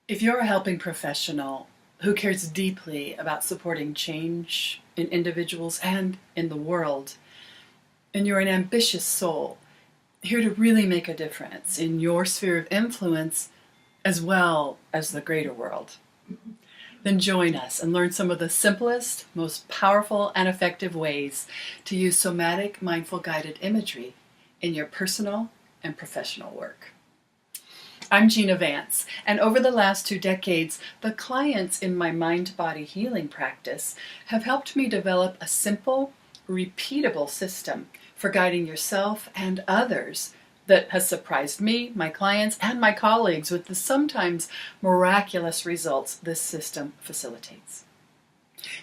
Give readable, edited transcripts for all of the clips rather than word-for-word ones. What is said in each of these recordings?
If you're a helping professional who cares deeply about supporting change in individuals and in the world, and you're an ambitious soul here to really make a difference in your sphere of influence as well as the greater world, then join us and learn some of the simplest, most powerful, and effective ways to use somatic mindful guided imagery in your personal and professional work. I'm Gina Vance, and over the last 2 decades, the clients in my mind-body healing practice have helped me develop a simple, repeatable system for guiding yourself and others that has surprised me, my clients, and my colleagues with the sometimes miraculous results this system facilitates.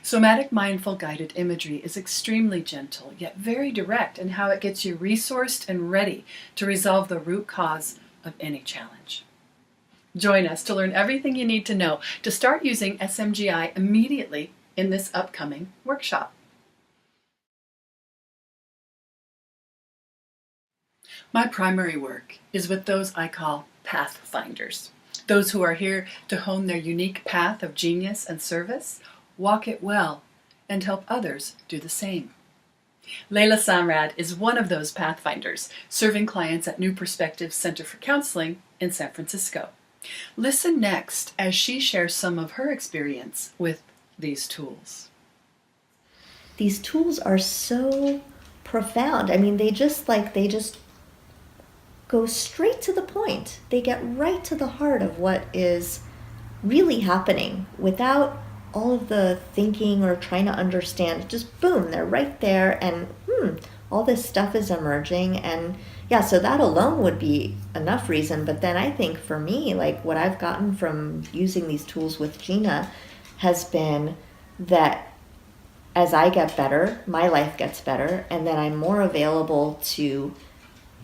Somatic mindful guided imagery is extremely gentle, yet very direct in how it gets you resourced and ready to resolve the root cause of any challenge. Join us to learn everything you need to know to start using SMGI immediately in this upcoming workshop. My primary work is with those I call pathfinders, those who are here to hone their unique path of genius and service, walk it well, and help others do the same. Leila Samrad is one of those pathfinders, serving clients at New Perspectives Center for Counseling in San Francisco. Listen next as she shares some of her experience with these tools. These tools are so profound. I mean, they just go straight to the point. They get right to the heart of what is really happening without all of the thinking or trying to understand. Just boom, they're right there, and all this stuff is emerging. And yeah, so that alone would be enough reason. But then I think for me, like what I've gotten from using these tools with Gina has been that as I get better, my life gets better, and then I'm more available to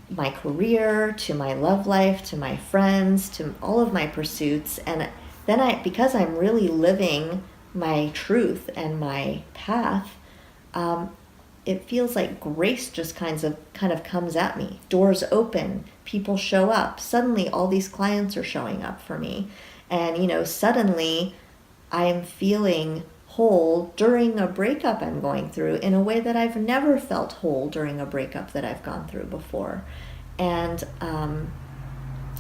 my career, to my love life, to my friends, to all of my pursuits. And then because I'm really living my truth and my path, it feels like grace just kind of comes at me. Doors open, people show up. Suddenly all these clients are showing up for me. And, suddenly I am feeling whole during a breakup I'm going through in a way that I've never felt whole during a breakup that I've gone through before. And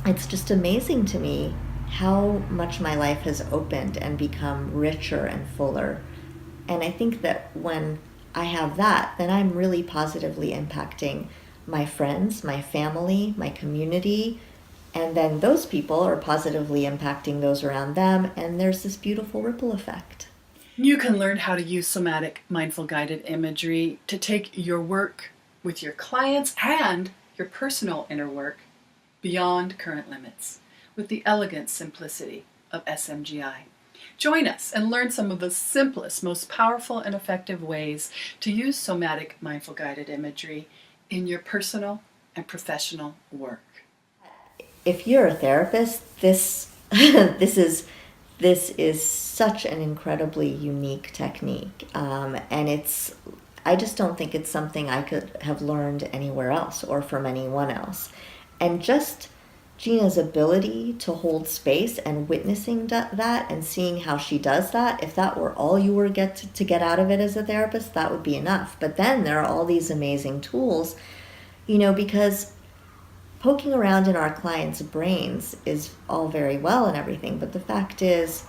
it's just amazing to me how much my life has opened and become richer and fuller. And I think that when I have that, then I'm really positively impacting my friends, my family, my community, and then those people are positively impacting those around them, and there's this beautiful ripple effect. You can learn how to use somatic mindful guided imagery to take your work with your clients and your personal inner work beyond current limits with the elegant simplicity of SMGI. Join us and learn some of the simplest, most powerful and effective ways to use somatic mindful guided imagery in your personal and professional work. If you're a therapist, this is such an incredibly unique technique, and I just don't think it's something I could have learned anywhere else or from anyone else. And just Gina's ability to hold space and witnessing that and seeing how she does that, if that were all you were to get out of it as a therapist, that would be enough. But then there are all these amazing tools, because poking around in our clients' brains is all very well and everything, but the fact is,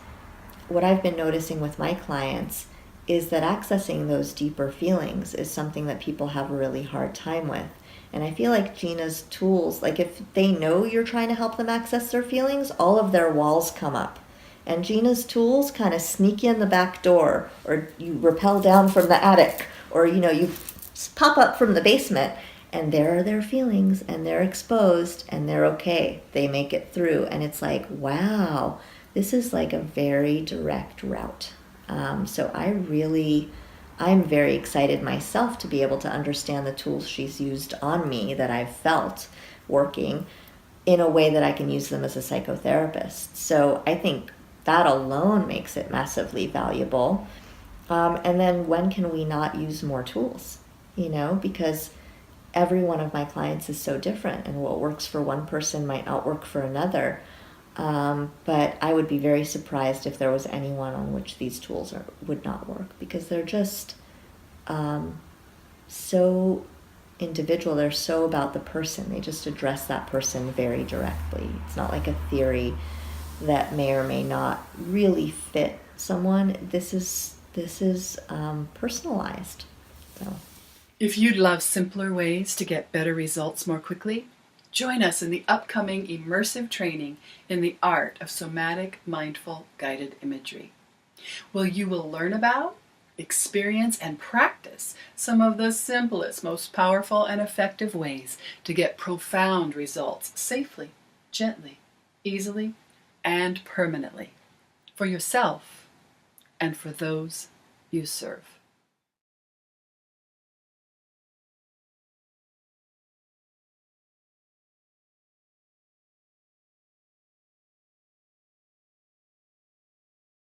what I've been noticing with my clients is that accessing those deeper feelings is something that people have a really hard time with. And I feel like Gina's tools, like if they know you're trying to help them access their feelings, all of their walls come up. And Gina's tools kind of sneak you in the back door, or you rappel down from the attic, or you pop up from the basement, and there are their feelings, and they're exposed, and they're okay. They make it through, and it's like, wow, this is like a very direct route. So I'm very excited myself to be able to understand the tools she's used on me that I've felt working in a way that I can use them as a psychotherapist. So I think that alone makes it massively valuable. And then when can we not use more tools? Because every one of my clients is so different, and what works for one person might not work for another. But I would be very surprised if there was anyone on which these tools would not work, because they're just so individual. They're so about the person. They just address that person very directly. It's not like a theory that may or may not really fit someone. This is personalized. So. If you'd love simpler ways to get better results more quickly, join us in the upcoming immersive training in the art of somatic mindful guided imagery, where you will learn about, experience, and practice some of the simplest, most powerful, and effective ways to get profound results safely, gently, easily, and permanently for yourself and for those you serve.